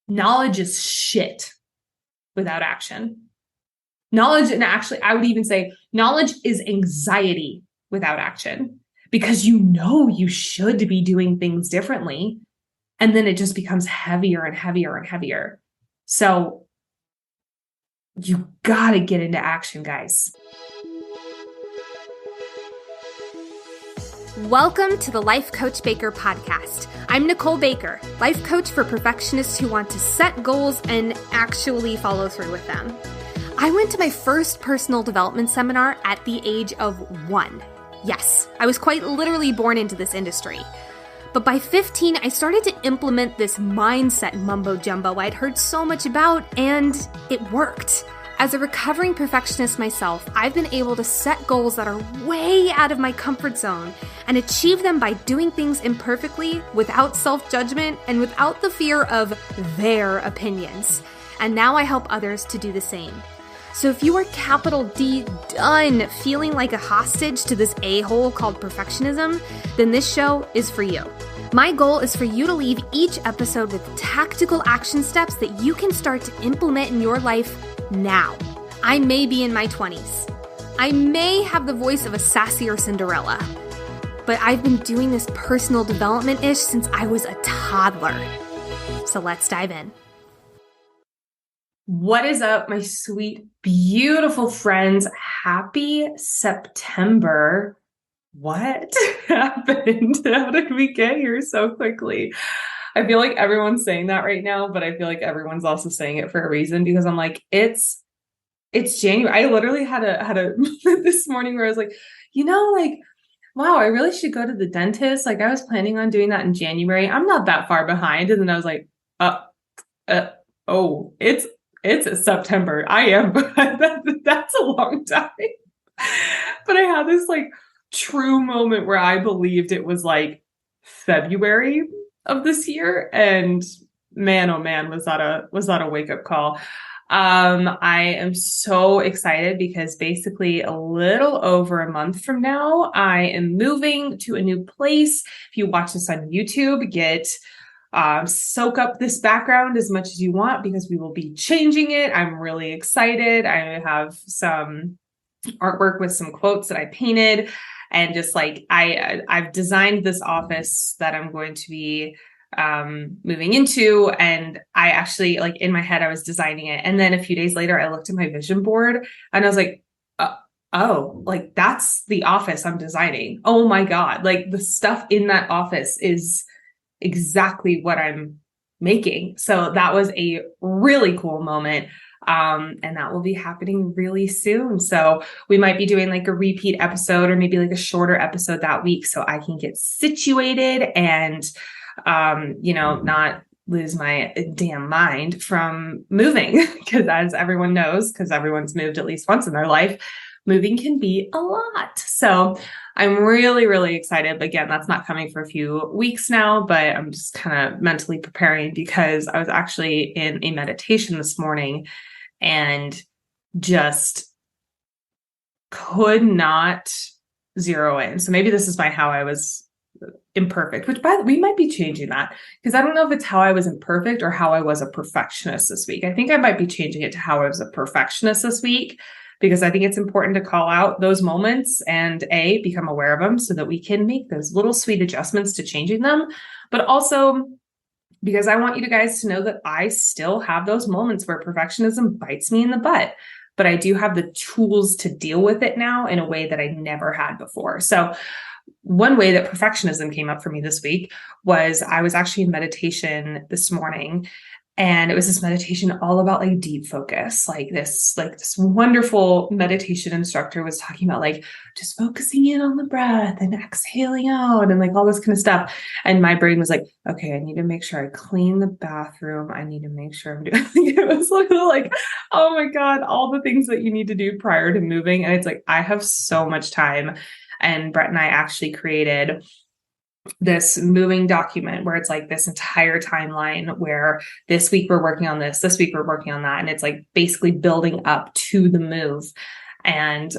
knowledge is shit without action. Knowledge, and actually, I would even say knowledge is anxiety without action, because you know you should be doing things differently. And then it just becomes heavier and heavier and heavier. So you got to get into action, guys. Welcome to the Life Coach Baker podcast. I'm Nicole Baker, life coach for perfectionists who want to set goals and actually follow through with them. I went to my first personal development seminar at the age of 1. Yes, I was quite literally born into this industry. But by 15, I started to implement this mindset mumbo jumbo I'd heard so much about, and it worked. As a recovering perfectionist myself, I've been able to set goals that are way out of my comfort zone and achieve them by doing things imperfectly, without self-judgment, and without the fear of their opinions. And now I help others to do the same. So if you are capital D done feeling like a hostage to this a-hole called perfectionism, then this show is for you. My goal is for you to leave each episode with tactical action steps that you can start to implement in your life now. I may be in my 20s. I may have the voice of a sassier Cinderella, but I've been doing this personal development-ish since I was a toddler. So let's dive in. What is up, my sweet, beautiful friends? Happy September. What happened? How did we get here so quickly? I feel like everyone's saying that right now, but I feel like everyone's also saying it for a reason, because I'm like, it's January. I literally had a this morning where I was like, wow, I really should go to the dentist. Like, I was planning on doing that in January. I'm not that far behind. And then I was like, oh, it's September. I am. That's a long time. But I had this like true moment where I believed it was like February of this year. And man, oh man, was that a wake-up call. I am so excited because basically a little over a month from now, I am moving to a new place. If you watch this on YouTube, soak up this background as much as you want, because we will be changing it. I'm really excited. I have some artwork with some quotes that I painted, and just like I've designed this office that I'm going to be moving into. And I actually, like, in my head, I was designing it. And then a few days later, I looked at my vision board and I was like, oh, like that's the office I'm designing. Oh my God. Like, the stuff in that office is exactly what I'm making. So that was a really cool moment. And that will be happening really soon. So we might be doing like a repeat episode, or maybe like a shorter episode that week, so I can get situated and, not lose my damn mind from moving. Because as everyone knows, because everyone's moved at least once in their life, moving can be a lot. So I'm really, really excited. But again, that's not coming for a few weeks now, but I'm just kind of mentally preparing, because I was actually in a meditation this morning and just could not zero in. So maybe this is how I was imperfect, which we might be changing that, because I don't know if it's how I was imperfect or how I was a perfectionist this week. I think I might be changing it to how I was a perfectionist this week, because I think it's important to call out those moments and become aware of them so that we can make those little sweet adjustments to changing them. But also because I want you guys to know that I still have those moments where perfectionism bites me in the butt, but I do have the tools to deal with it now in a way that I never had before. So one way that perfectionism came up for me this week was I was actually in meditation this morning, and it was this meditation all about like deep focus. Like this wonderful meditation instructor was talking about like just focusing in on the breath and exhaling out and like all this kind of stuff. And my brain was like, okay, I need to make sure I clean the bathroom. I need to make sure I'm doing it. Was like, oh my God, all the things that you need to do prior to moving. And it's like, I have so much time. And Brett and I actually created this moving document where it's like this entire timeline where this week we're working on this week we're working on that. And it's like basically building up to the move. And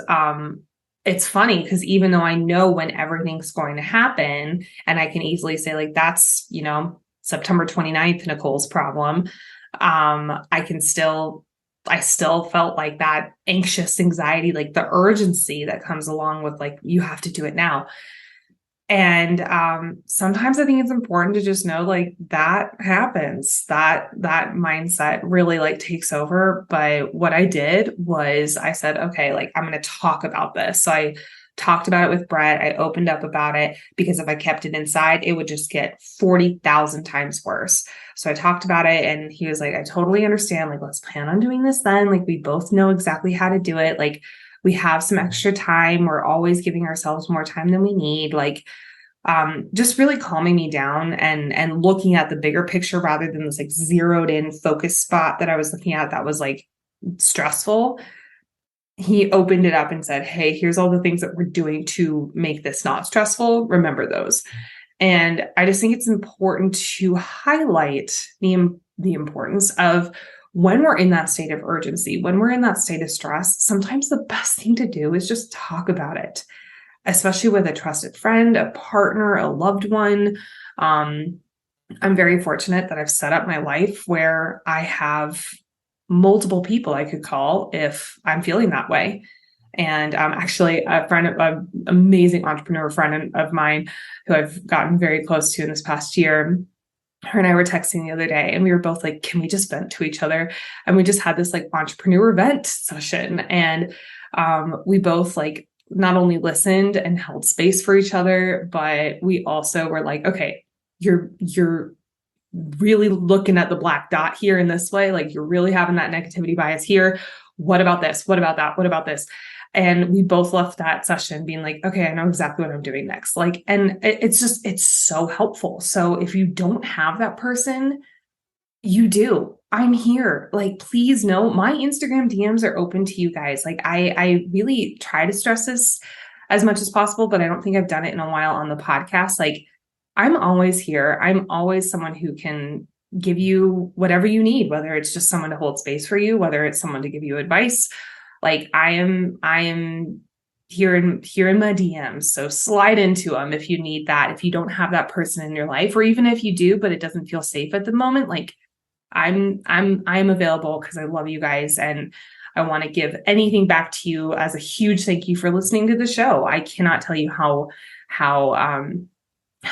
it's funny because even though I know when everything's going to happen, and I can easily say like, that's, September 29th, Nicole's problem. I still felt like that anxious anxiety, like the urgency that comes along with like, you have to do it now. And sometimes I think it's important to just know like that happens, that mindset really like takes over. But what I did was I said, okay, like I'm going to talk about this. So I talked about it with Brett. I opened up about it because if I kept it inside, it would just get 40,000 times worse. So I talked about it and he was like, I totally understand. Like, let's plan on doing this then. Like, we both know exactly how to do it. Like, we have some extra time. We're always giving ourselves more time than we need. Like, just really calming me down and looking at the bigger picture rather than this like zeroed in focus spot that I was looking at that was like stressful. He opened it up and said, hey, here's all the things that we're doing to make this not stressful. Remember those. And I just think it's important to highlight the importance of when we're in that state of urgency, when we're in that state of stress, sometimes the best thing to do is just talk about it, especially with a trusted friend, a partner, a loved one. I'm very fortunate that I've set up my life where I have multiple people I could call if I'm feeling that way. And actually a friend, an amazing entrepreneur friend of mine who I've gotten very close to in this past year, her and I were texting the other day and we were both like, can we just vent to each other? And we just had this like entrepreneur vent session. And we both like not only listened and held space for each other, but we also were like, okay, you're really looking at the black dot here in this way. Like you're really having that negativity bias here. What about this? What about that? What about this? And we both left that session being like, okay, I know exactly what I'm doing next. Like, and it's so helpful. So if you don't have that person, you do. I'm here. Like, please know my Instagram DMs are open to you guys. Like I really try to stress this as much as possible, but I don't think I've done it in a while on the podcast. Like I'm always here. I'm always someone who can give you whatever you need, whether it's just someone to hold space for you, whether it's someone to give you advice. Like I am here in my DMs. So slide into them if you need that. If you don't have that person in your life, or even if you do, but it doesn't feel safe at the moment, like I'm available because I love you guys and I want to give anything back to you as a huge thank you for listening to the show. I cannot tell you how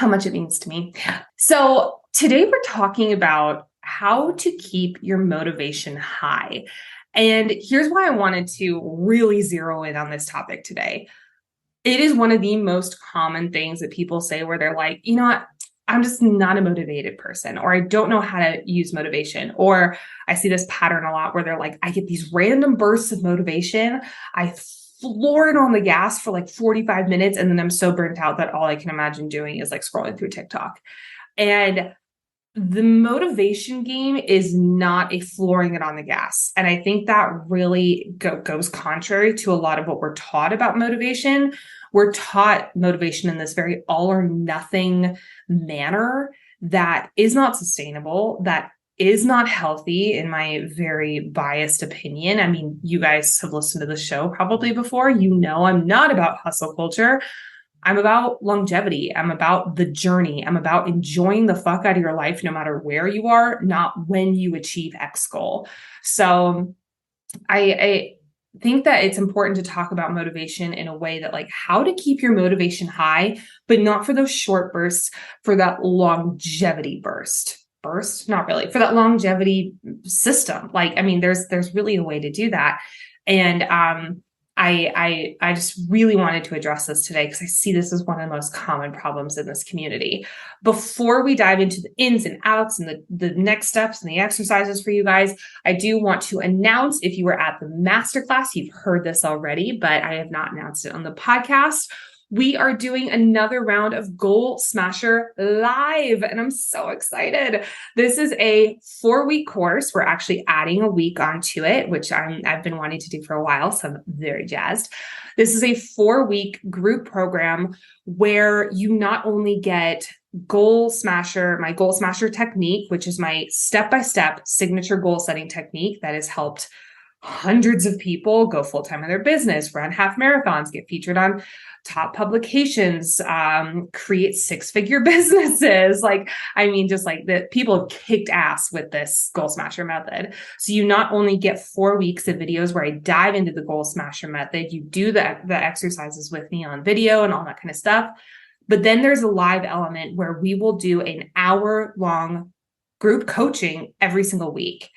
much it means to me. So today we're talking about how to keep your motivation high. And here's why I wanted to really zero in on this topic today. It is one of the most common things that people say where they're like, you know what? I'm just not a motivated person, or I don't know how to use motivation. Or I see this pattern a lot where they're like, I get these random bursts of motivation. I floor it on the gas for like 45 minutes. And then I'm so burnt out that all I can imagine doing is like scrolling through TikTok. And the motivation game is not a flooring it on the gas. And I think that really goes contrary to a lot of what we're taught about motivation. We're taught motivation in this very all or nothing manner that is not sustainable, that is not healthy in my very biased opinion. I mean, you guys have listened to the show probably before. You know, I'm not about hustle culture. I'm about longevity. I'm about the journey. I'm about enjoying the fuck out of your life, no matter where you are, not when you achieve X goal. So I think that it's important to talk about motivation in a way that like how to keep your motivation high, but not for those short bursts, for that longevity burst, not really for that longevity system. Like, I mean, there's really a way to do that. And, I just really wanted to address this today because I see this as one of the most common problems in this community. Before we dive into the ins and outs and the next steps and the exercises for you guys, I do want to announce, if you were at the masterclass, you've heard this already, but I have not announced it on the podcast. We are doing another round of Goal Smasher Live, and I'm so excited. This is a 4-week course. We're actually adding a week onto it, which I've been wanting to do for a while, so I'm very jazzed. This is a 4-week group program where you not only get my Goal Smasher technique, which is my step-by-step signature goal setting technique that has helped hundreds of people go full-time in their business, run half marathons, get featured on top publications, create six-figure businesses. Just like that, people have kicked ass with this Goal Smasher method. So you not only get 4 weeks of videos where I dive into the Goal Smasher method, you do the exercises with me on video and all that kind of stuff. But then there's a live element where we will do an hour-long group coaching every single week.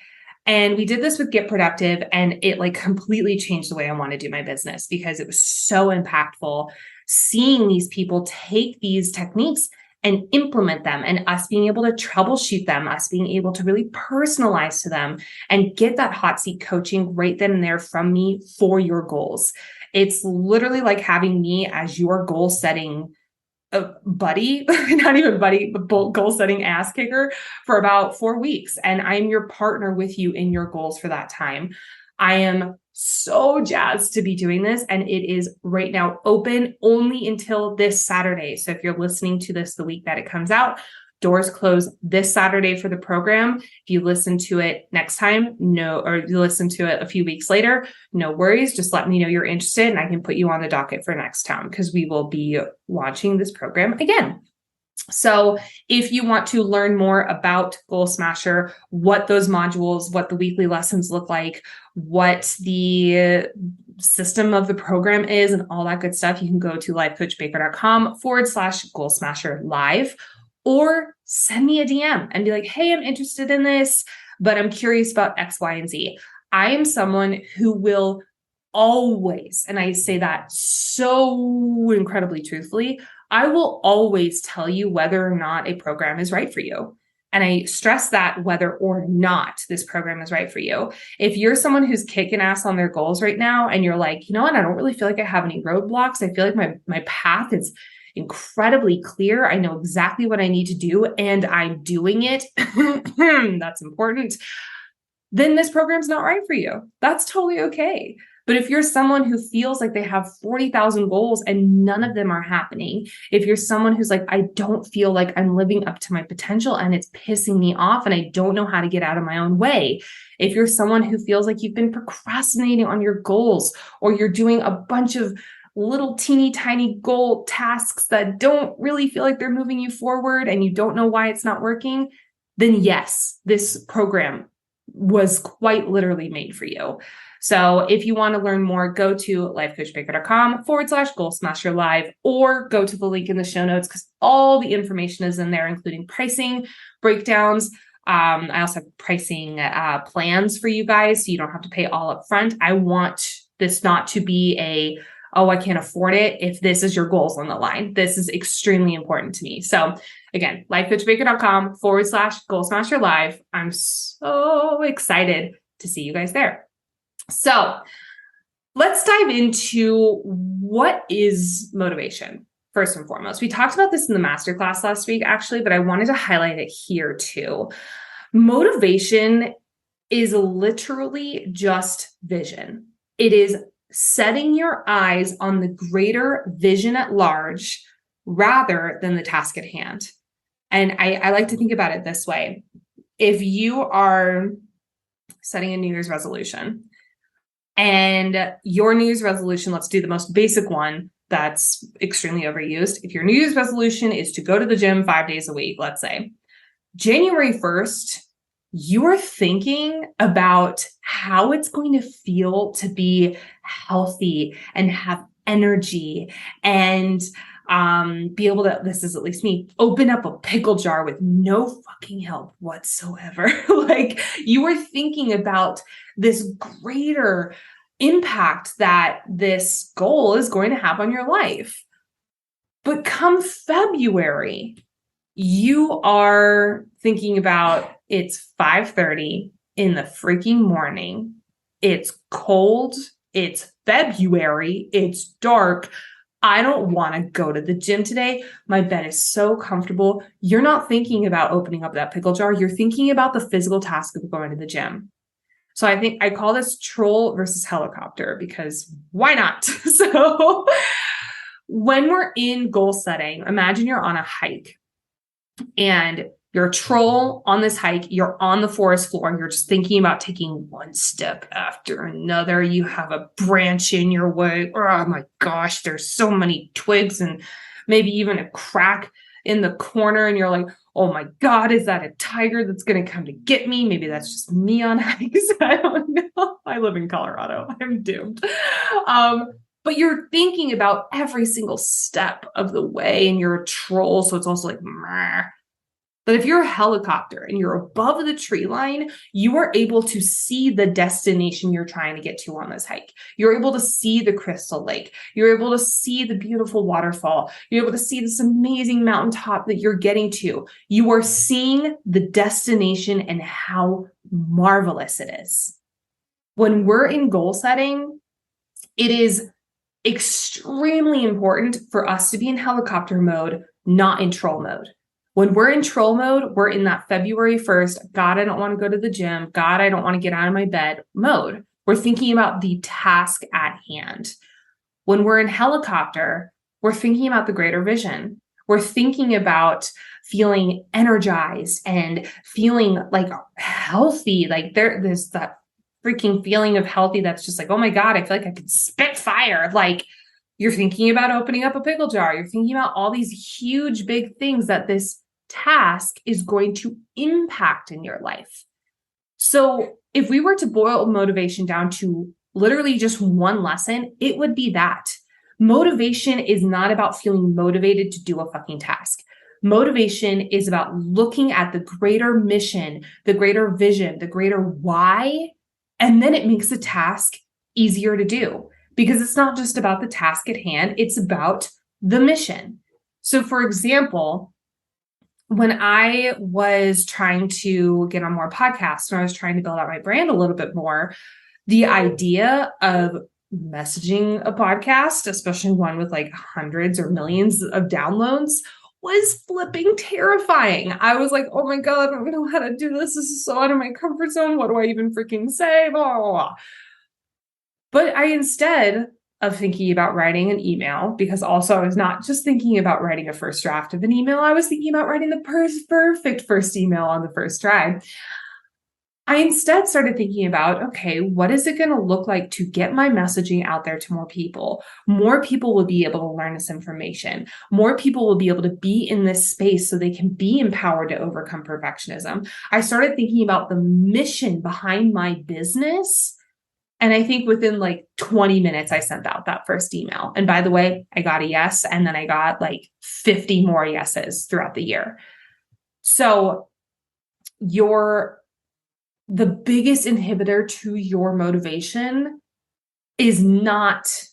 And we did this with Get Productive, and it completely changed the way I want to do my business because it was so impactful seeing these people take these techniques and implement them, and us being able to troubleshoot them, us being able to really personalize to them and get that hot seat coaching right then and there from me for your goals. It's literally like having me as your goal setting buddy, not even buddy, but goal setting ass kicker for about 4 weeks. And I'm your partner with you in your goals for that time. I am so jazzed to be doing this. And it is right now open only until this Saturday. So if you're listening to this the week that it comes out, doors close this Saturday for the program. If you listen to it next time, or you listen to it a few weeks later, no worries. Just let me know you're interested and I can put you on the docket for next time because we will be launching this program again. So if you want to learn more about Goal Smasher, what those modules, what the weekly lessons look like, what the system of the program is and all that good stuff, you can go to lifecoachbaker.com/Goal Smasher live. Or send me a DM and be like, hey, I'm interested in this, but I'm curious about X, Y, and Z. I am someone who will always, and I say that so incredibly truthfully, I will always tell you whether or not a program is right for you. And I stress that whether or not this program is right for you. If you're someone who's kicking ass on their goals right now, and you're like, you know what, I don't really feel like I have any roadblocks. I feel like my path is incredibly clear. I know exactly what I need to do and I'm doing it. That's important. Then this program's not right for you. That's totally okay. But if you're someone who feels like they have 40,000 goals and none of them are happening, if you're someone who's like, I don't feel like I'm living up to my potential and it's pissing me off and I don't know how to get out of my own way, if you're someone who feels like you've been procrastinating on your goals or you're doing a bunch of little teeny tiny goal tasks that don't really feel like they're moving you forward and you don't know why it's not working, then yes, this program was quite literally made for you. So if you want to learn more, go to lifecoachbaker.com/Goal Smasher live, or go to the link in the show notes because all the information is in there, including pricing, breakdowns. I also have pricing plans for you guys, so you don't have to pay all up front. I want this not to be oh, I can't afford it if this is your goals on the line. This is extremely important to me. So again, lifecoachbaker.com/Goal Smasher live. I'm so excited to see you guys there. So let's dive into what is motivation. First and foremost, we talked about this in the masterclass last week, actually, but I wanted to highlight it here too. Motivation is literally just vision. It is setting your eyes on the greater vision at large rather than the task at hand. And I like to think about it this way. If you are setting a New Year's resolution and your New Year's resolution, let's do the most basic one that's extremely overused. If your New Year's resolution is to go to the gym 5 days a week, let's say, January 1st, you are thinking about how it's going to feel to be healthy and have energy and be able to, this is at least me, open up a pickle jar with no fucking help whatsoever. Like you are thinking about this greater impact that this goal is going to have on your life. But come February, you are thinking about it's 5:30 in the freaking morning. It's cold. It's February. It's dark. I don't want to go to the gym today. My bed is so comfortable. You're not thinking about opening up that pickle jar. You're thinking about the physical task of going to the gym. So I think I call this troll versus helicopter because why not? So when we're in goal setting, imagine you're on a hike and You're a troll on this hike. You're on the forest floor and you're just thinking about taking one step after another. You have a branch in your way. Oh my gosh, there's so many twigs and maybe even a crack in the corner. And you're like, oh my God, is that a tiger that's going to come to get me? Maybe that's just me on hikes. I don't know. I live in Colorado. I'm doomed. But you're thinking about every single step of the way and you're a troll. So it's also like, meh. But if you're a helicopter and you're above the tree line, you are able to see the destination you're trying to get to on this hike. You're able to see the crystal lake. You're able to see the beautiful waterfall. You're able to see this amazing mountaintop that you're getting to. You are seeing the destination and how marvelous it is. When we're in goal setting, it is extremely important for us to be in helicopter mode, not in troll mode. When we're in troll mode, we're in that February 1st, God, I don't want to go to the gym. God, I don't want to get out of my bed mode. We're thinking about the task at hand. When we're in helicopter, we're thinking about the greater vision. We're thinking about feeling energized and feeling like healthy. Like there's that freaking feeling of healthy that's just like, oh my God, I feel like I could spit fire. Like you're thinking about opening up a pickle jar. You're thinking about all these huge, big things that this task is going to impact in your life. So if we were to boil motivation down to literally just one lesson, it would be that motivation is not about feeling motivated to do a fucking task. Motivation is about looking at the greater mission, the greater vision, the greater why, and then it makes the task easier to do because it's not just about the task at hand, it's about the mission. So for example, when I was trying to get on more podcasts, when I was trying to build out my brand a little bit more, the idea of messaging a podcast, especially one with like hundreds or millions of downloads, was flipping terrifying. I was like, oh my God, I don't know how to do this. This is so out of my comfort zone. What do I even freaking say? Blah, blah, blah. But I, instead of thinking about writing an email, because also I was not just thinking about writing a first draft of an email, I was thinking about writing the perfect first email on the first try. I instead started thinking about, okay, what is it going to look like to get my messaging out there to more people? More people will be able to learn this information. More people will be able to be in this space so they can be empowered to overcome perfectionism. I started thinking about the mission behind my business. And I think within like 20 minutes, I sent out that first email. And by the way, I got a yes. And then I got like 50 more yeses throughout the year. So the biggest inhibitor to your motivation is not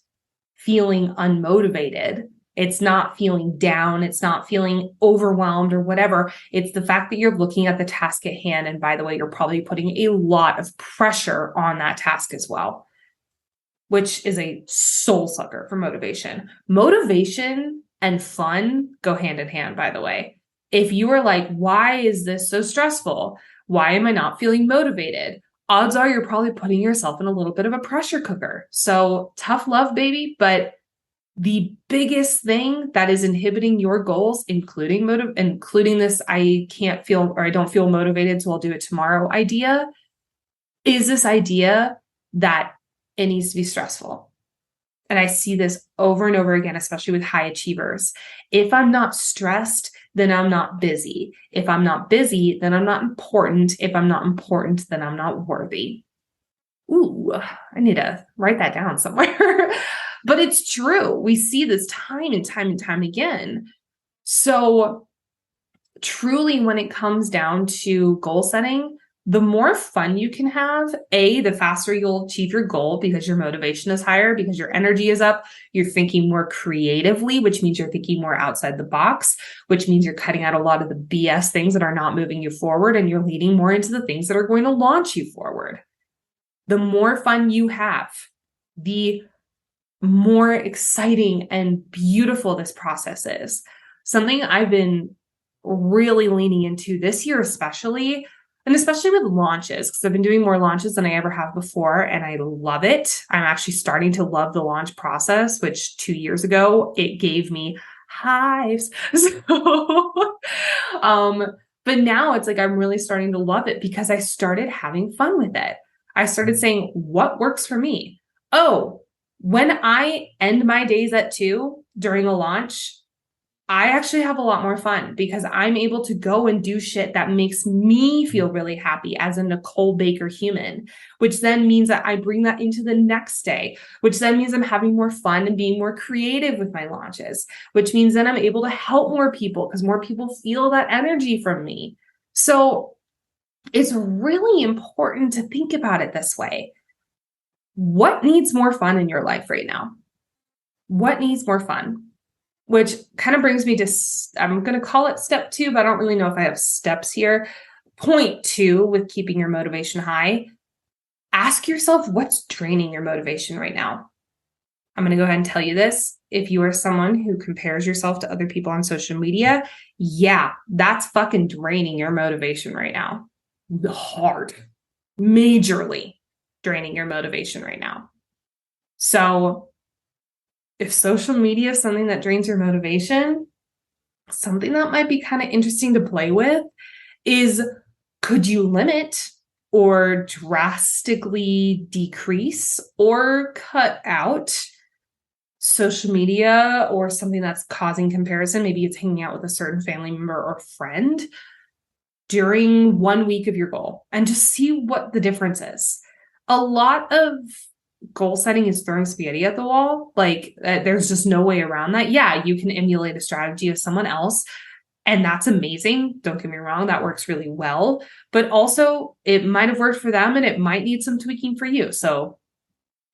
feeling unmotivated. It's not feeling down. It's not feeling overwhelmed or whatever. It's the fact that you're looking at the task at hand. And by the way, you're probably putting a lot of pressure on that task as well, which is a soul sucker for motivation. Motivation and fun go hand in hand, by the way. If you are like, why is this so stressful? Why am I not feeling motivated? Odds are you're probably putting yourself in a little bit of a pressure cooker. So tough love, baby. But the biggest thing that is inhibiting your goals, including this I can't feel or I don't feel motivated, so I'll do it tomorrow idea, is this idea that it needs to be stressful. And I see this over and over again, especially with high achievers. If I'm not stressed, then I'm not busy. If I'm not busy, then I'm not important. If I'm not important, then I'm not worthy. Ooh, I need to write that down somewhere. But it's true. We see this time and time and time again. So truly, when it comes down to goal setting, the more fun you can have, the faster you'll achieve your goal because your motivation is higher, because your energy is up. You're thinking more creatively, which means you're thinking more outside the box, which means you're cutting out a lot of the BS things that are not moving you forward, and you're leading more into the things that are going to launch you forward. The more fun you have, the more exciting and beautiful this process is. Something I've been really leaning into this year, especially with launches, because I've been doing more launches than I ever have before, and I love it. I'm actually starting to love the launch process, which 2 years ago, it gave me hives. So, But now it's like I'm really starting to love it because I started having fun with it. I started saying, what works for me? Oh, when I end my days at 2 during a launch, I actually have a lot more fun because I'm able to go and do shit that makes me feel really happy as a Nicole Baker human, which then means that I bring that into the next day, which then means I'm having more fun and being more creative with my launches, which means then I'm able to help more people because more people feel that energy from me. So it's really important to think about it this way. What needs more fun in your life right now? What needs more fun? Which kind of brings me to, I'm going to call it step 2, but I don't really know if I have steps here. Point 2 with keeping your motivation high. Ask yourself what's draining your motivation right now. I'm going to go ahead and tell you this. If you are someone who compares yourself to other people on social media, yeah, that's fucking draining your motivation right now. Hard, majorly draining your motivation right now. So if social media is something that drains your motivation, something that might be kind of interesting to play with is, could you limit or drastically decrease or cut out social media or something that's causing comparison? Maybe it's hanging out with a certain family member or friend during 1 week of your goal and just see what the difference is. A lot of goal setting is throwing spaghetti at the wall. Like there's just no way around that. Yeah, you can emulate a strategy of someone else, and that's amazing. Don't get me wrong, that works really well. But also, it might have worked for them and it might need some tweaking for you. So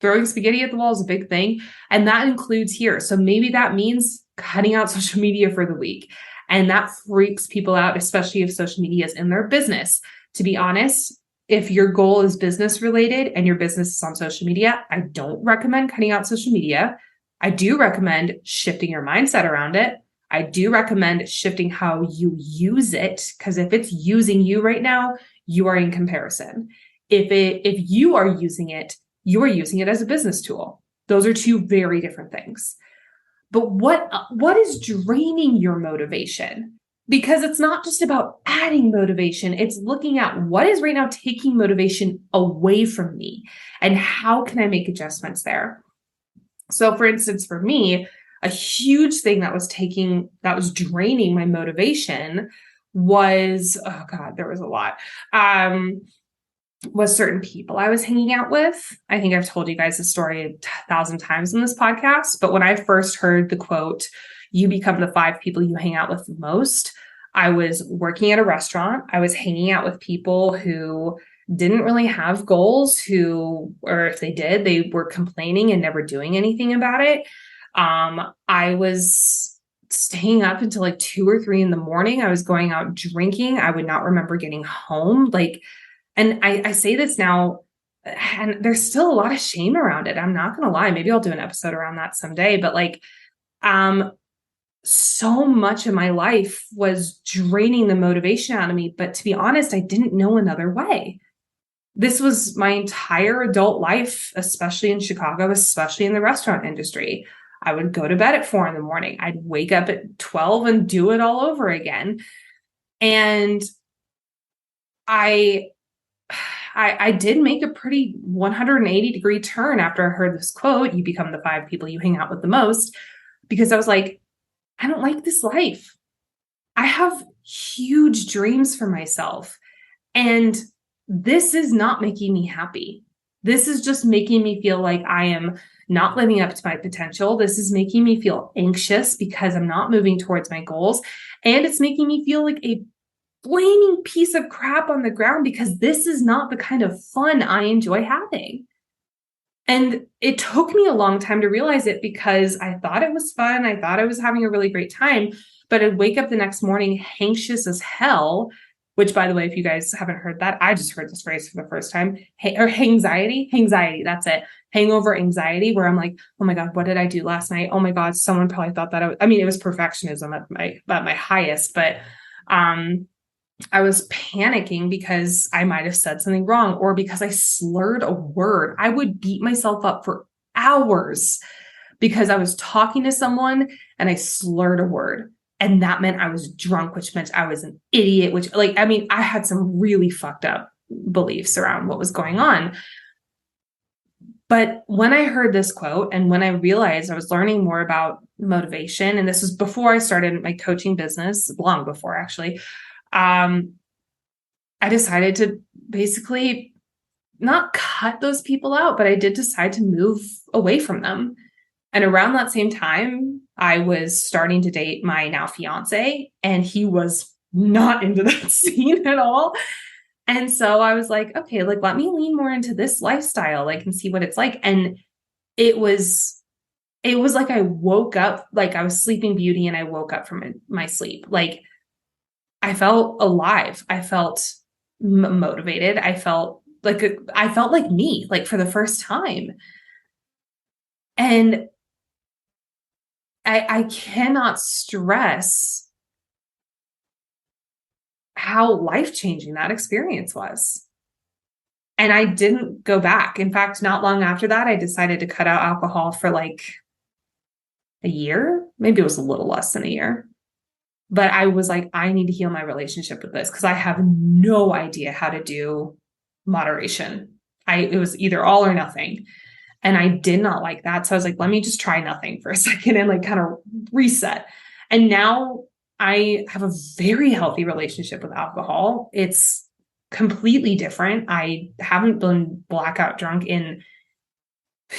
throwing spaghetti at the wall is a big thing. And that includes here. So maybe that means cutting out social media for the week. And that freaks people out, especially if social media is in their business. To be honest, if your goal is business related and your business is on social media, I don't recommend cutting out social media. I do recommend shifting your mindset around it. I do recommend shifting how you use it, because if it's using you right now, you are in comparison. If you are using it, you are using it as a business tool. Those are two very different things. But what is draining your motivation? Because it's not just about adding motivation. It's looking at what is right now taking motivation away from me and how can I make adjustments there? So for instance, for me, a huge thing that was draining my motivation was, oh God, there was a lot, was certain people I was hanging out with. I think I've told you guys this story 1,000 times in this podcast, but when I first heard the quote, "You become the 5 people you hang out with the most," I was working at a restaurant. I was hanging out with people who didn't really have goals, or if they did, they were complaining and never doing anything about it. I was staying up until like 2 or 3 in the morning. I was going out drinking. I would not remember getting home. And I say this now, and there's still a lot of shame around it. I'm not going to lie. Maybe I'll do an episode around that someday, but so much of my life was draining the motivation out of me. But to be honest, I didn't know another way. This was my entire adult life, especially in Chicago, especially in the restaurant industry. I would go to bed at 4 in the morning. I'd wake up at 12 and do it all over again. And I did make a pretty 180-degree turn after I heard this quote, "You become the 5 people you hang out with the most," because I was like, I don't like this life. I have huge dreams for myself, and this is not making me happy. This is just making me feel like I am not living up to my potential. This is making me feel anxious because I'm not moving towards my goals. And it's making me feel like a flaming piece of crap on the ground because this is not the kind of fun I enjoy having. And it took me a long time to realize it because I thought it was fun. I thought I was having a really great time, but I'd wake up the next morning anxious as hell, which, by the way, if you guys haven't heard that, I just heard this phrase for the first time. Or anxiety, that's it. Hangover anxiety, where I'm like, oh my God, what did I do last night? Oh my God, someone probably thought that it was perfectionism at my highest, but I was panicking because I might have said something wrong or because I slurred a word. I would beat myself up for hours because I was talking to someone and I slurred a word. And that meant I was drunk, which meant I was an idiot, which I had some really fucked up beliefs around what was going on. But when I heard this quote and when I realized I was learning more about motivation, and this was before I started my coaching business, long before actually, I decided to basically not cut those people out, but I did decide to move away from them. And around that same time, I was starting to date my now fiance, and he was not into that scene at all. And so I was like, okay, let me lean more into this lifestyle, and see what it's like. And it was like I woke up, like I was sleeping beauty and I woke up from my sleep. Like I felt alive. I felt motivated. I felt like me, like for the first time. And I cannot stress how life-changing that experience was. And I didn't go back. In fact, not long after that, I decided to cut out alcohol for like a year. Maybe it was a little less than a year. But I was like, I need to heal my relationship with this because I have no idea how to do moderation. It was either all or nothing. And I did not like that. So I was like, let me just try nothing for a second and kind of reset. And now I have a very healthy relationship with alcohol. It's completely different. I haven't been blackout drunk in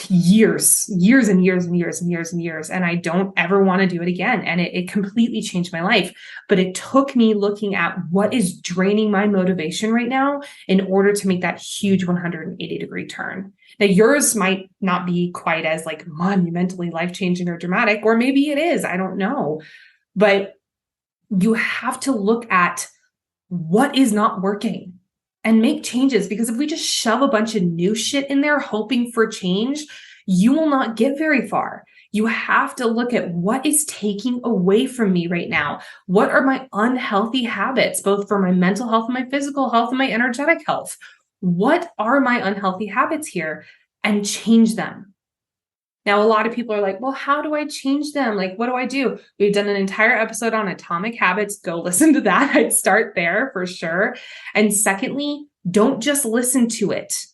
years and years and years and years and years. And I don't ever want to do it again. And it completely changed my life. But it took me looking at what is draining my motivation right now in order to make that huge 180-degree turn. Now, yours might not be quite as monumentally life-changing or dramatic, or maybe it is. I don't know. But you have to look at what is not working and make changes, because if we just shove a bunch of new shit in there hoping for change, you will not get very far. You have to look at what is taking away from me right now. What are my unhealthy habits, both for my mental health, my physical health, and my energetic health? What are my unhealthy habits here? And change them. Now, a lot of people are like, well, how do I change them? What do I do? We've done an entire episode on atomic habits. Go listen to that. I'd start there for sure. And secondly, don't just listen to it.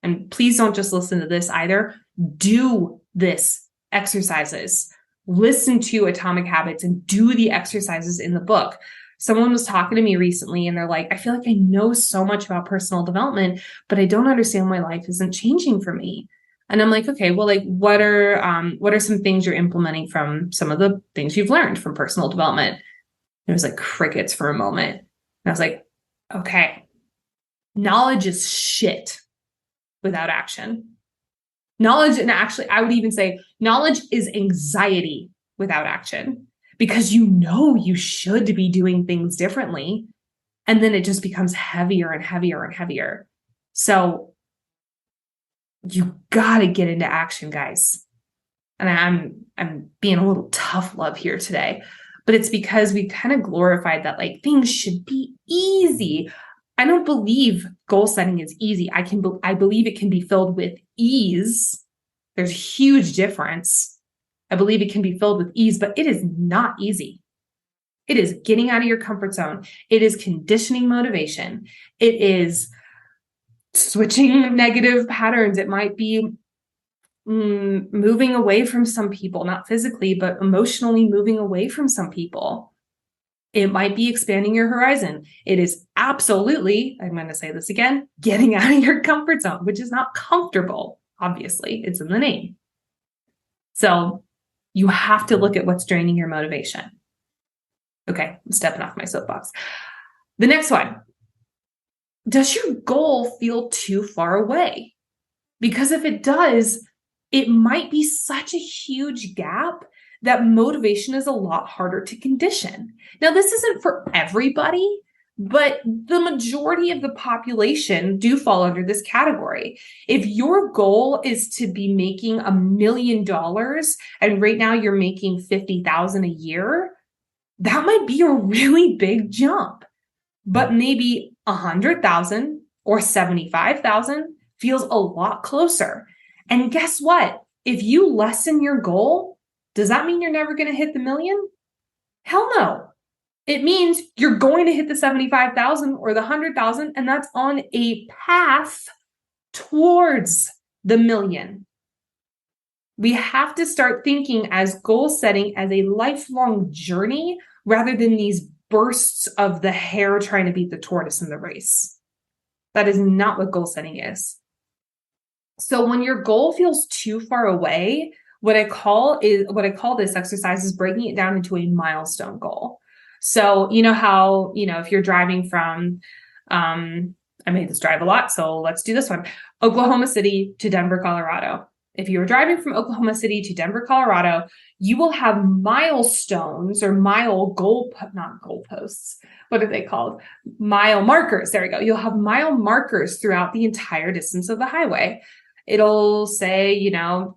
And please don't just listen to this either. Do this exercises. Listen to Atomic Habits and do the exercises in the book. Someone was talking to me recently and they're like, I feel like I know so much about personal development, but I don't understand why life isn't changing for me. And I'm like, okay, well, what are some things you're implementing from some of the things you've learned from personal development? It was like crickets for a moment. And I was like, okay, knowledge is shit without action. Knowledge, and actually, I would even say knowledge is anxiety without action, because you should be doing things differently. And then it just becomes heavier and heavier and heavier. So you got to get into action, guys. And I'm being a little tough love here today, but it's because we kind of glorified that things should be easy. I don't believe goal setting is easy. I believe it can be filled with ease. There's a huge difference. I believe it can be filled with ease, but it is not easy. It is getting out of your comfort zone. It is conditioning motivation. It is switching negative patterns. It might be moving away from some people, not physically, but emotionally moving away from some people. It might be expanding your horizon. It is absolutely, I'm going to say this again, getting out of your comfort zone, which is not comfortable. Obviously, it's in the name. So you have to look at what's draining your motivation. Okay, I'm stepping off my soapbox. The next one. Does your goal feel too far away? Because if it does, it might be such a huge gap that motivation is a lot harder to condition. Now, this isn't for everybody, but the majority of the population do fall under this category. If your goal is to be making $1 million and right now you're making $50,000 a year, that might be a really big jump. But maybe 100,000 or 75,000 feels a lot closer. And guess what? If you lessen your goal, does that mean you're never going to hit the million? Hell no. It means you're going to hit the 75,000 or the 100,000, and that's on a path towards the million. We have to start thinking as goal setting as a lifelong journey rather than these bursts of the hare trying to beat the tortoise in the race. That is not what goal setting is. So when your goal feels too far away, what I call this exercise is breaking it down into a milestone goal. So you know how, if you're driving from, I made this drive a lot, so let's do this one, Oklahoma City to Denver, Colorado. If you were driving from Oklahoma City to Denver, Colorado, you will have milestones or not goalposts. What are they called? Mile markers. There we go. You'll have mile markers throughout the entire distance of the highway. It'll say,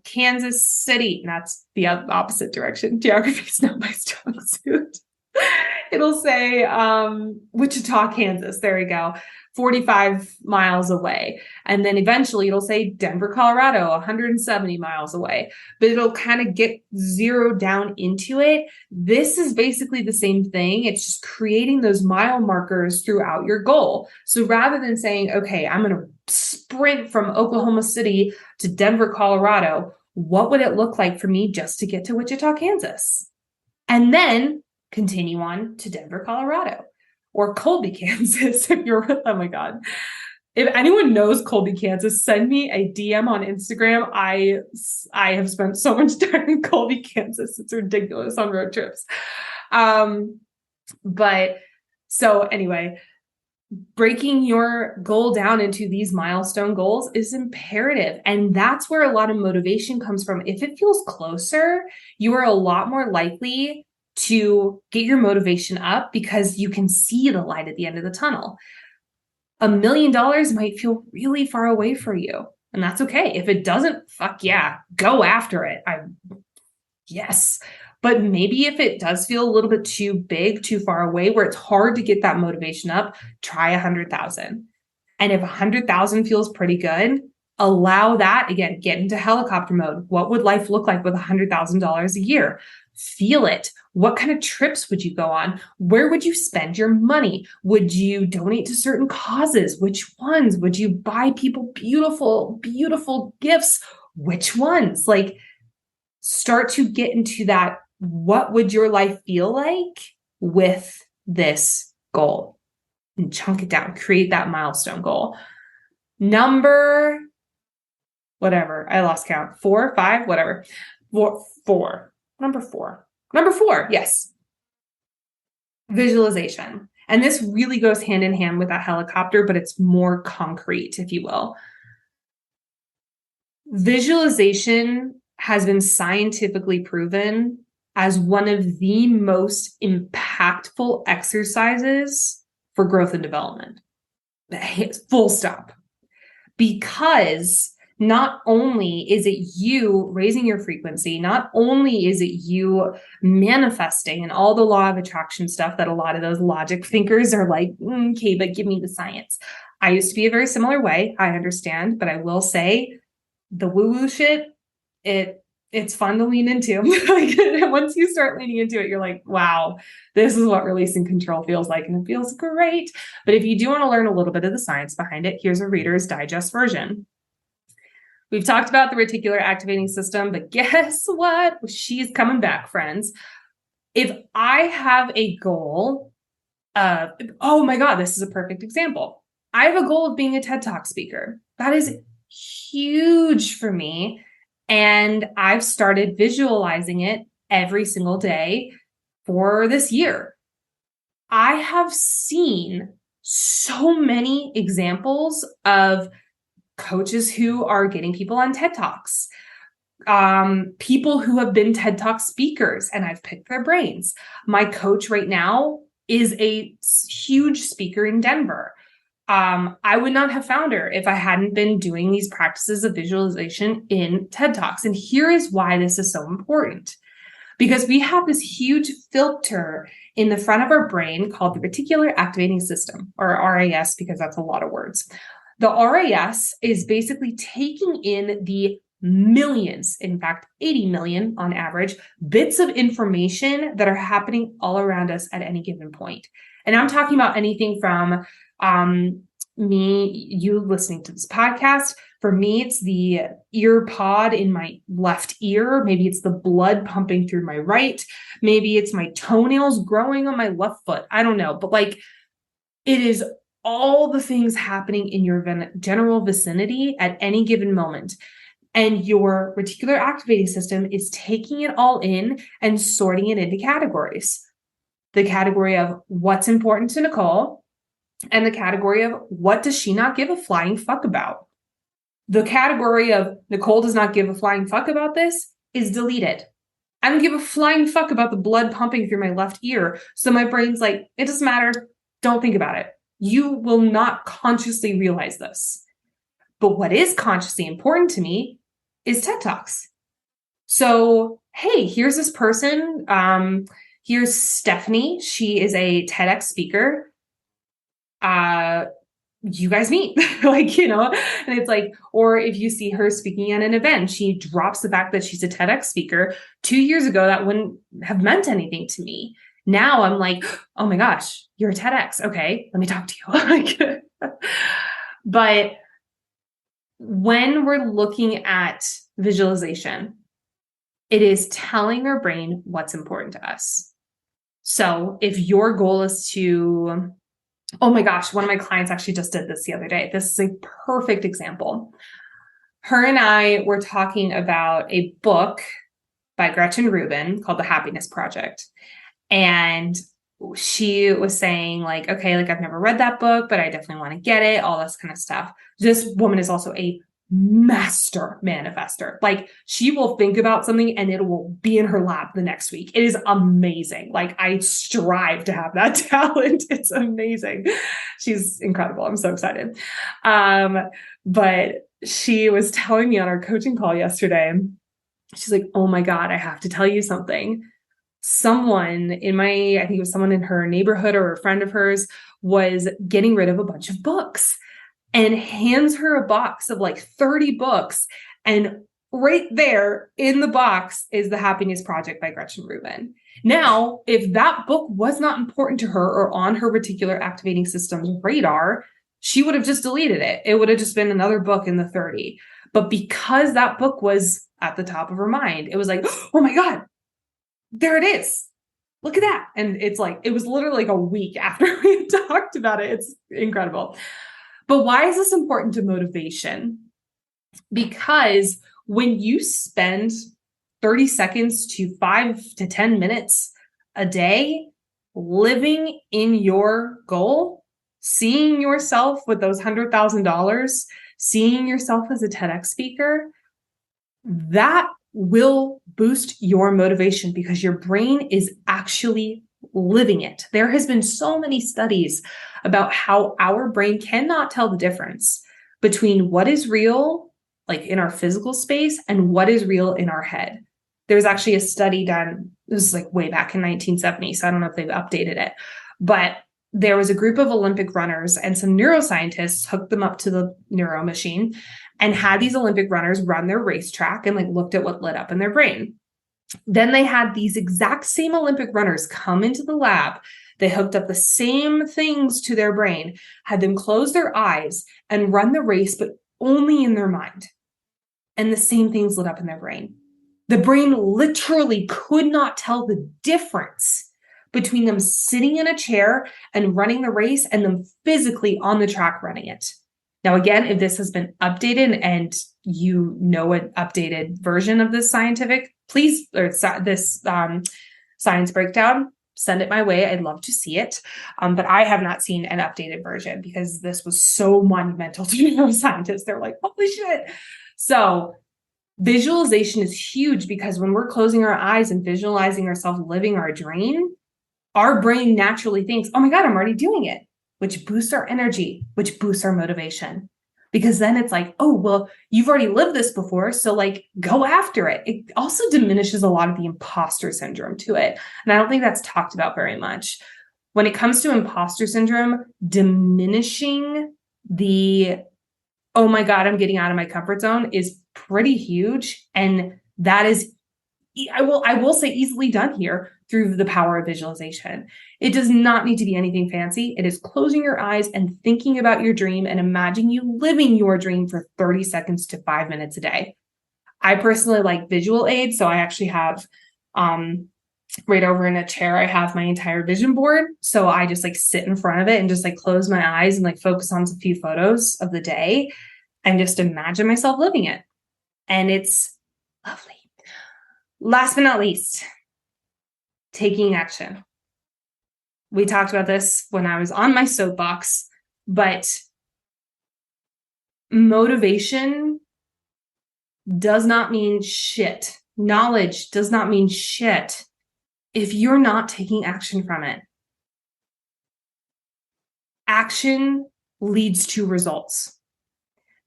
Kansas City, and that's the opposite direction. Geography is not my strong suit. It'll say Wichita, Kansas. There we go. 45 miles away. And then eventually it'll say Denver, Colorado, 170 miles away. But it'll kind of get zeroed down into it. This is basically the same thing. It's just creating those mile markers throughout your goal. So rather than saying, okay, I'm going to sprint from Oklahoma City to Denver, Colorado, what would it look like for me just to get to Wichita, Kansas? And then continue on to Denver, Colorado. Or Colby, Kansas, if you're, oh my God. If anyone knows Colby, Kansas, send me a DM on Instagram. I have spent so much time in Colby, Kansas. It's ridiculous on road trips. But so anyway, breaking your goal down into these milestone goals is imperative. And that's where a lot of motivation comes from. If it feels closer, you are a lot more likely to get your motivation up because you can see the light at the end of the tunnel. $1 million might feel really far away for you, and that's okay. If it doesn't, fuck yeah, go after it. Yes. But maybe if it does feel a little bit too big, too far away, where it's hard to get that motivation up, try 100,000. And if 100,000 feels pretty good, allow that, again, get into helicopter mode. What would life look like with $100,000 a year? Feel it. What kind of trips would you go on? Where would you spend your money? Would you donate to certain causes? Which ones? Would you buy people beautiful, beautiful gifts? Which ones? Like, start to get into that. What would your life feel like with this goal? And chunk it down. Create that milestone goal. Number, whatever. I lost count. 4, 5, whatever. 4. Number four, yes. Visualization. And this really goes hand in hand with that helicopter, but it's more concrete, if you will. Visualization has been scientifically proven as one of the most impactful exercises for growth and development. Full stop. Because not only is it you raising your frequency, not only is it you manifesting and all the law of attraction stuff that a lot of those logic thinkers are like, okay, but give me the science. I used to be a very similar way. I understand, but I will say the woo-woo shit, it's fun to lean into. Like, once you start leaning into it, you're like, wow, this is what releasing control feels like. And it feels great. But if you do want to learn a little bit of the science behind it, here's a Reader's Digest version. We've talked about the reticular activating system, but guess what? She's coming back, friends. If I have a goal of, oh my God, this is a perfect example. I have a goal of being a TED Talk speaker. That is huge for me. And I've started visualizing it every single day for this year. I have seen so many examples of coaches who are getting people on TED Talks, people who have been TED Talk speakers, and I've picked their brains. My coach right now is a huge speaker in Denver. I would not have found her if I hadn't been doing these practices of visualization in TED Talks. And here is why this is so important. Because we have this huge filter in the front of our brain called the reticular activating system, or RAS, because that's a lot of words. The RAS is basically taking in the millions, in fact, 80 million on average, bits of information that are happening all around us at any given point. And I'm talking about anything from you listening to this podcast. For me, it's the ear pod in my left ear. Maybe it's the blood pumping through my right. Maybe it's my toenails growing on my left foot. I don't know. But like, it is all the things happening in your general vicinity at any given moment. And your reticular activating system is taking it all in and sorting it into categories. The category of what's important to Nicole, and the category of what does she not give a flying fuck about. The category of Nicole does not give a flying fuck about this is deleted. I don't give a flying fuck about the blood pumping through my left ear. So my brain's like, it doesn't matter. Don't think about it. You will not consciously realize this. But what is consciously important to me is TED Talks. So, hey, here's this person. Here's Stephanie. She is a TEDx speaker. You guys meet, like, and it's like, or if you see her speaking at an event, she drops the fact that she's a TEDx speaker. 2 years ago, that wouldn't have meant anything to me. Now I'm like, oh my gosh, you're a TEDx. Okay, let me talk to you. But when we're looking at visualization, it is telling our brain what's important to us. So if your goal is to, oh my gosh, one of my clients actually just did this the other day. This is a perfect example. Her and I were talking about a book by Gretchen Rubin called The Happiness Project. And she was saying like, okay, like I've never read that book, but I definitely want to get it, all this kind of stuff. This woman is also a master manifester. Like she will think about something and it will be in her lap the next week. It is amazing. Like I strive to have that talent. It's amazing. She's incredible. I'm so excited. But she was telling me on our coaching call yesterday, she's like, oh my God, I have to tell you something. Someone in I think it was someone in her neighborhood or a friend of hers was getting rid of a bunch of books and hands her a box of like 30 books. And right there in the box is The Happiness Project by Gretchen Rubin. Now, if that book was not important to her or on her reticular activating system's radar, she would have just deleted it. It would have just been another book in the 30. But because that book was at the top of her mind, it was like, oh my God, there it is. Look at that. And it's like, it was literally like a week after we had talked about it. It's incredible. But why is this important to motivation? Because when you spend 30 seconds to 5 to 10 minutes a day living in your goal, seeing yourself with those $100,000, seeing yourself as a TEDx speaker, that will boost your motivation because your brain is actually living it. There has been so many studies about how our brain cannot tell the difference between what is real, like in our physical space, and what is real in our head. There's actually a study done, this is like way back in 1970, so I don't know if they've updated it, but there was a group of Olympic runners and some neuroscientists hooked them up to the neuro machine and had these Olympic runners run their racetrack and like looked at what lit up in their brain. Then they had these exact same Olympic runners come into the lab. They hooked up the same things to their brain, had them close their eyes and run the race, but only in their mind. And the same things lit up in their brain. The brain literally could not tell the difference between them sitting in a chair and running the race and them physically on the track running it. Now, again, if this has been updated and you know an updated version of this scientific, please, or this science breakdown, send it my way. I'd love to see it. But I have not seen an updated version because this was so monumental to neuroscientists. They're like, holy shit. So visualization is huge because when we're closing our eyes and visualizing ourselves living our dream, our brain naturally thinks, oh my God, I'm already doing it, which boosts our energy, which boosts our motivation. Because then it's like, oh, well, you've already lived this before, so like go after it. It also diminishes a lot of the imposter syndrome to it. And I don't think that's talked about very much. When it comes to imposter syndrome, diminishing the, oh my God, I'm getting out of my comfort zone is pretty huge. And that is, I will say, easily done here through the power of visualization. It does not need to be anything fancy. It is closing your eyes and thinking about your dream and imagine you living your dream for 30 seconds to 5 minutes a day. I personally like visual aids. So I actually have, right over in a chair, I have my entire vision board. So I just like sit in front of it and just like close my eyes and like focus on a few photos of the day and just imagine myself living it. And it's lovely. Last but not least, taking action. We talked about this when I was on my soapbox, but motivation does not mean shit. Knowledge does not mean shit if you're not taking action from it. Action leads to results.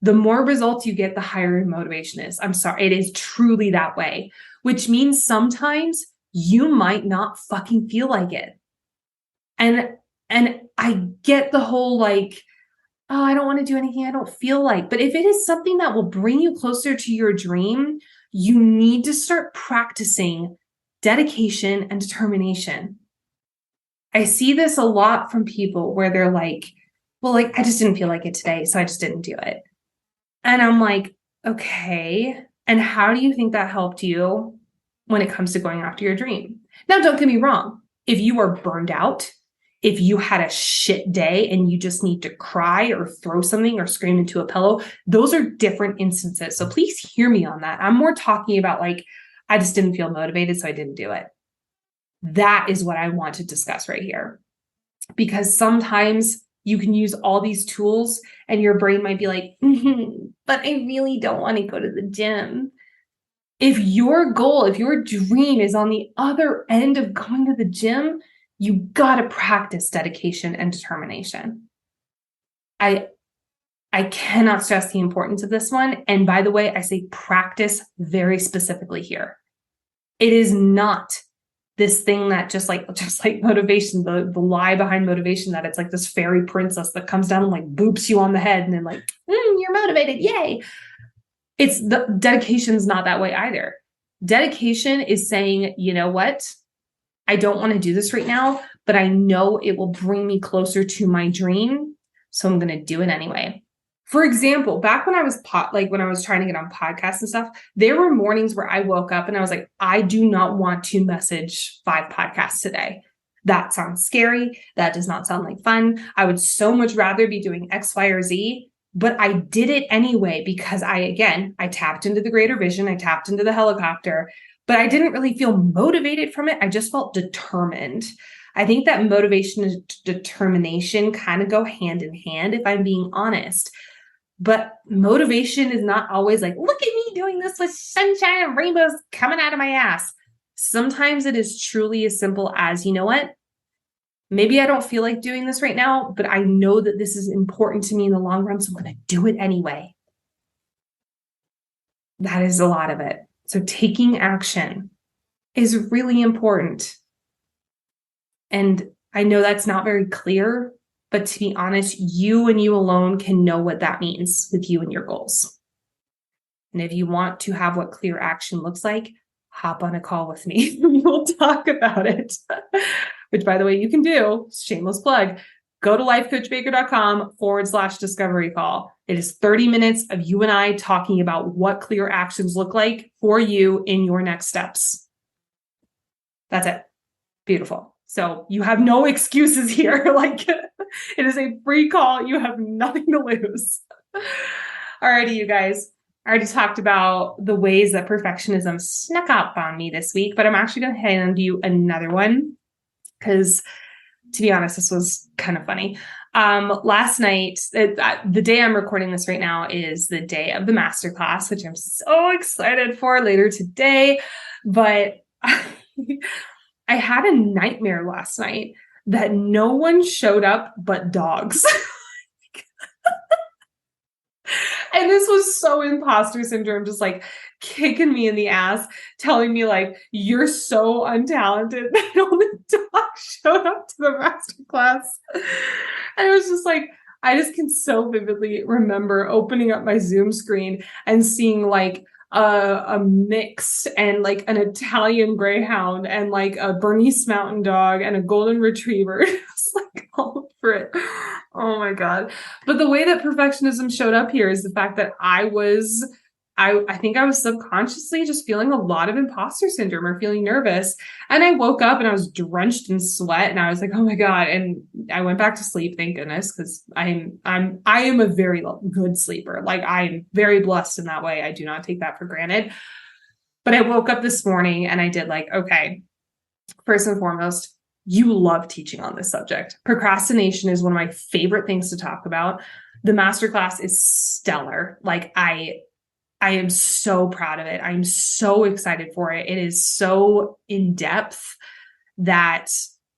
The more results you get, the higher your motivation is. I'm sorry, it is truly that way, which means sometimes you might not fucking feel like it. And I get the whole like, oh, I don't want to do anything I don't feel like. But if it is something that will bring you closer to your dream, you need to start practicing dedication and determination. I see this a lot from people where they're like, well, like, I just didn't feel like it today, so I just didn't do it. And I'm like, okay. And how do you think that helped you when it comes to going after your dream? Now, don't get me wrong. If you are burned out, if you had a shit day and you just need to cry or throw something or scream into a pillow, those are different instances. So please hear me on that. I'm more talking about like, I just didn't feel motivated, so I didn't do it. That is what I want to discuss right here. Because sometimes you can use all these tools and your brain might be like, but I really don't want to go to the gym. If your goal, if your dream is on the other end of going to the gym, you got to practice dedication and determination. I cannot stress the importance of this one. And by the way, I say practice very specifically here. It is not this thing that just like motivation, the lie behind motivation, that it's like this fairy princess that comes down and like boops you on the head and then like, you're motivated. Yay. It's the dedication's not that way either. Dedication is saying, you know what? I don't want to do this right now, but I know it will bring me closer to my dream. So I'm going to do it anyway. For example, back when I was when I was trying to get on podcasts and stuff, there were mornings where I woke up and I was like, I do not want to message 5 podcasts today. That sounds scary. That does not sound like fun. I would so much rather be doing X, Y, or Z. But I did it anyway because I tapped into the greater vision. I tapped into the helicopter, but I didn't really feel motivated from it. I just felt determined. I think that motivation and determination kind of go hand in hand, if I'm being honest. But motivation is not always like, look at me doing this with sunshine and rainbows coming out of my ass. Sometimes it is truly as simple as, you know what? Maybe I don't feel like doing this right now, but I know that this is important to me in the long run, so I'm going to do it anyway. That is a lot of it. So taking action is really important. And I know that's not very clear, but to be honest, you and you alone can know what that means with you and your goals. And if you want to have what clear action looks like, hop on a call with me. We'll talk about it. Which, by the way, you can do, shameless plug, go to lifecoachbaker.com/discovery call. It is 30 minutes of you and I talking about what clear actions look like for you in your next steps. That's it. Beautiful. So you have no excuses here. Like, it is a free call. You have nothing to lose. Alrighty, you guys. I already talked about the ways that perfectionism snuck up on me this week, but I'm actually going to hand you another one because, to be honest, this was kind of funny. Last night, the day I'm recording this right now is the day of the masterclass, which I'm so excited for later today. But I had a nightmare last night that no one showed up but dogs. And this was so imposter syndrome, just like kicking me in the ass, telling me like, you're so untalented that all the dogs showed up to the masterclass. And it was just like, I just can so vividly remember opening up my Zoom screen and seeing like a mix and like an Italian Greyhound and like a Bernese Mountain Dog and a Golden Retriever. It's like all over it. Oh my God. But the way that perfectionism showed up here is the fact that I think I was subconsciously just feeling a lot of imposter syndrome or feeling nervous. And I woke up and I was drenched in sweat and I was like, oh my God. And I went back to sleep, thank goodness, because I am a very good sleeper. Like I'm very blessed in that way. I do not take that for granted. But I woke up this morning and I did like, okay, first and foremost, you love teaching on this subject. Procrastination is one of my favorite things to talk about. The masterclass is stellar. Like I am so proud of it. I'm so excited for it. It is so in depth that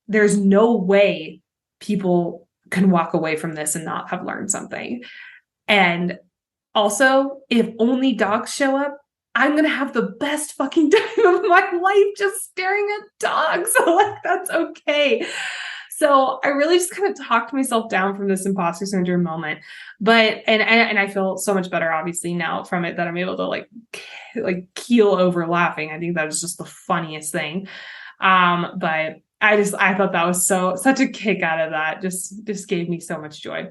there's no way people can walk away from this and not have learned something. And also, if only dogs show up, I'm going to have the best fucking time of my life just staring at dogs. So like, that's okay. So I really just kind of talked myself down from this imposter syndrome moment, but, and I feel so much better obviously now from it that I'm able to like keel over laughing. I think that was just the funniest thing. But I thought that was such a kick out of that. Just gave me so much joy.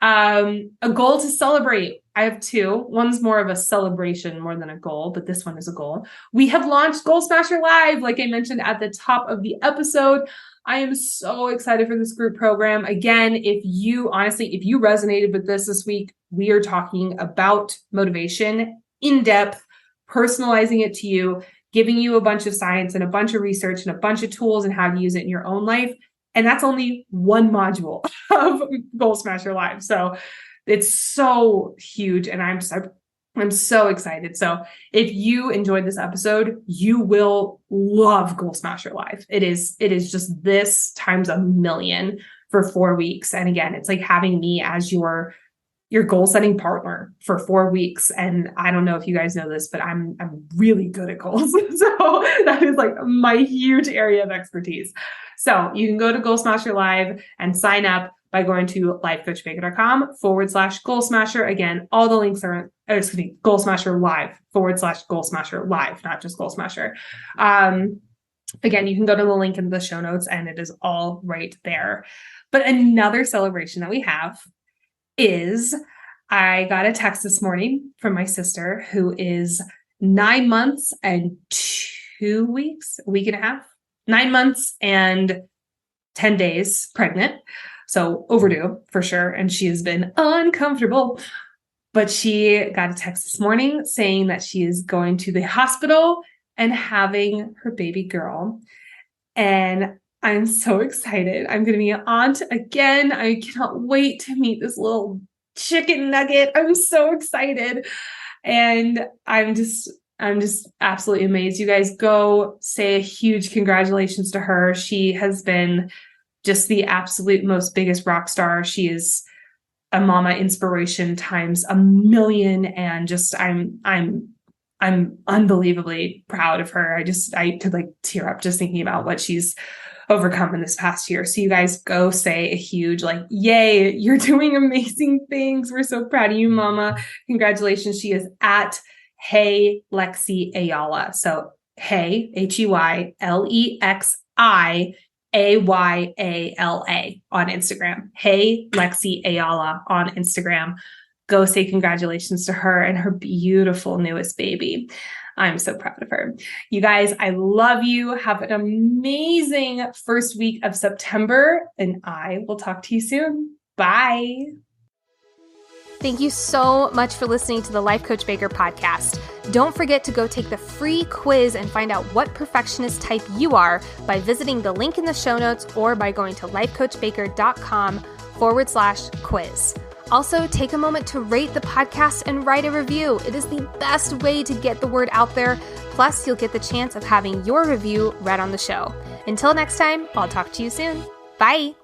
A goal to celebrate. I have two. One's more of a celebration more than a goal, but this one is a goal. We have launched Goal Smasher Live, like I mentioned at the top of the episode. I am so excited for this group program. Again, if you resonated with this week, we are talking about motivation in depth, personalizing it to you, giving you a bunch of science and a bunch of research and a bunch of tools and how to use it in your own life. And that's only one module of Goal Smasher Live. So it's so huge and I'm so excited. So if you enjoyed this episode, you will love Goal Smasher Live. It is just this times a million for 4 weeks. And again, it's like having me as your goal setting partner for 4 weeks. And I don't know if you guys know this, but I'm really good at goals. So that is like my huge area of expertise. So you can go to Goal Smasher Live and sign up by going to lifecoachbaker.com/Goal Smasher. Again, all the links are, Goal Smasher Live /Goal Smasher Live, not just Goal Smasher. Again, you can go to the link in the show notes and it is all right there. But another celebration that we have is I got a text this morning from my sister who is 9 months and 2 weeks, a week and a half, 9 months and 10 days pregnant. So overdue for sure. And she has been uncomfortable, but she got a text this morning saying that she is going to the hospital and having her baby girl. And I'm so excited. I'm going to be an aunt again. I cannot wait to meet this little chicken nugget. I'm so excited. And I'm just absolutely amazed. You guys go say a huge congratulations to her. She has been just the absolute most biggest rock star. She is a mama inspiration times a million. And just, I'm unbelievably proud of her. I could like tear up just thinking about what she's overcome in this past year. So you guys go say a huge like, yay, you're doing amazing things. We're so proud of you, mama. Congratulations. She is at Hey Lexi Ayala. So Hey, HeyLexiAyala on Instagram. Hey Lexi Ayala on Instagram. Go say congratulations to her and her beautiful newest baby. I'm so proud of her. You guys, I love you. Have an amazing first week of September, and I will talk to you soon. Bye. Thank you so much for listening to the Life Coach Baker podcast. Don't forget to go take the free quiz and find out what perfectionist type you are by visiting the link in the show notes or by going to lifecoachbaker.com/quiz. Also, take a moment to rate the podcast and write a review. It is the best way to get the word out there. Plus, you'll get the chance of having your review read on the show. Until next time, I'll talk to you soon. Bye.